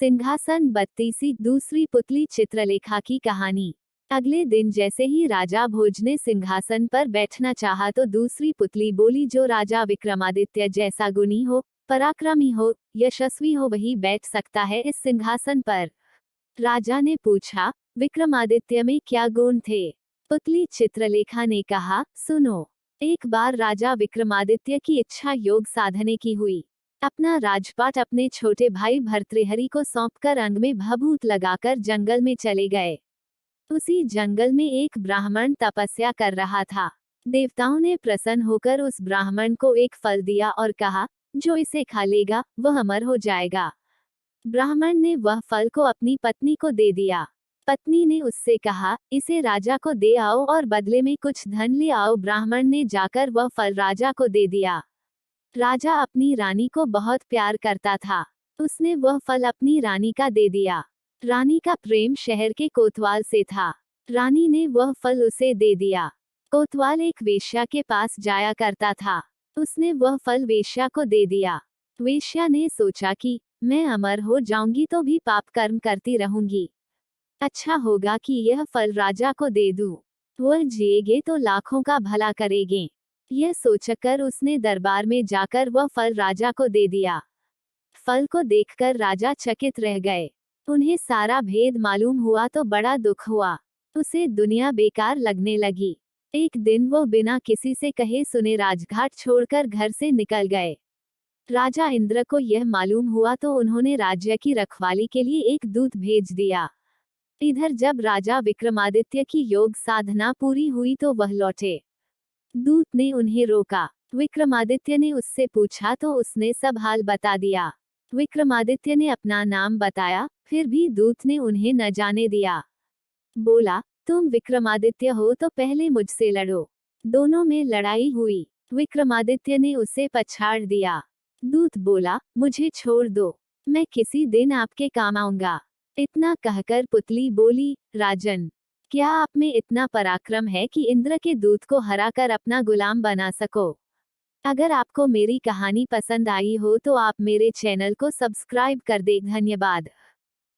सिंहासन 32 दूसरी पुतली चित्रलेखा की कहानी। अगले दिन जैसे ही राजा भोज ने सिंहासन पर बैठना चाहा तो दूसरी पुतली बोली, जो राजा विक्रमादित्य जैसा गुणी हो, पराक्रमी हो, यशस्वी हो, वही बैठ सकता है इस सिंहासन पर। राजा ने पूछा, विक्रमादित्य में क्या गुण थे? पुतली चित्रलेखा ने कहा, सुनो। एक बार राजा विक्रमादित्य की इच्छा योग साधने की हुई। अपना राजपाट अपने छोटे भाई भर्तृहरि को सौंपकर अंग में भभूत लगाकर जंगल में चले गए। उसी जंगल में एक ब्राह्मण तपस्या कर रहा था। देवताओं ने प्रसन्न होकर उस ब्राह्मण को एक फल दिया और कहा, जो इसे खा लेगा वह अमर हो जाएगा। ब्राह्मण ने वह फल को अपनी पत्नी को दे दिया। पत्नी ने उससे कहा, इसे राजा को दे आओ और बदले में कुछ धन ले आओ। ब्राह्मण ने जाकर वह फल राजा को दे दिया। राजा अपनी रानी को बहुत प्यार करता था। उसने वह फल अपनी रानी का दे दिया। रानी का प्रेम शहर के कोतवाल से था। रानी ने वह फल उसे दे दिया। कोतवाल एक वेश्या के पास जाया करता था। उसने वह फल वेश्या को दे दिया। वेश्या ने सोचा कि मैं अमर हो जाऊंगी तो भी पाप कर्म करती रहूंगी। अच्छा होगा कि यह फल राजा को दे दूं। वह जिएगे तो लाखों का भला करेंगे। यह सोचकर उसने दरबार में जाकर वह फल राजा को दे दिया। फल को देखकर राजा चकित रह गए। उन्हें सारा भेद मालूम हुआ तो बड़ा दुख हुआ। उसे दुनिया बेकार लगने लगी। एक दिन वो बिना किसी से कहे सुने राजघाट छोड़कर घर से निकल गए। राजा इंद्र को यह मालूम हुआ तो उन्होंने राज्य की रखवाली के लिए एक दूत भेज दिया। इधर जब राजा विक्रमादित्य की योग साधना पूरी हुई तो वह लौटे। दूत ने उन्हें रोका। विक्रमादित्य ने उससे पूछा तो उसने सब हाल बता दिया। विक्रमादित्य ने अपना नाम बताया, फिर भी दूत ने उन्हें न जाने दिया। बोला, तुम विक्रमादित्य हो तो पहले मुझसे लड़ो। दोनों में लड़ाई हुई। विक्रमादित्य ने उसे पछाड़ दिया। दूत बोला, मुझे छोड़ दो, मैं किसी दिन आपके काम आऊंगा। इतना कहकर पुतली बोली, राजन, क्या आप में इतना पराक्रम है कि इंद्र के दूत को हराकर अपना गुलाम बना सको? अगर आपको मेरी कहानी पसंद आई हो तो आप मेरे चैनल को सब्सक्राइब कर दें। धन्यवाद।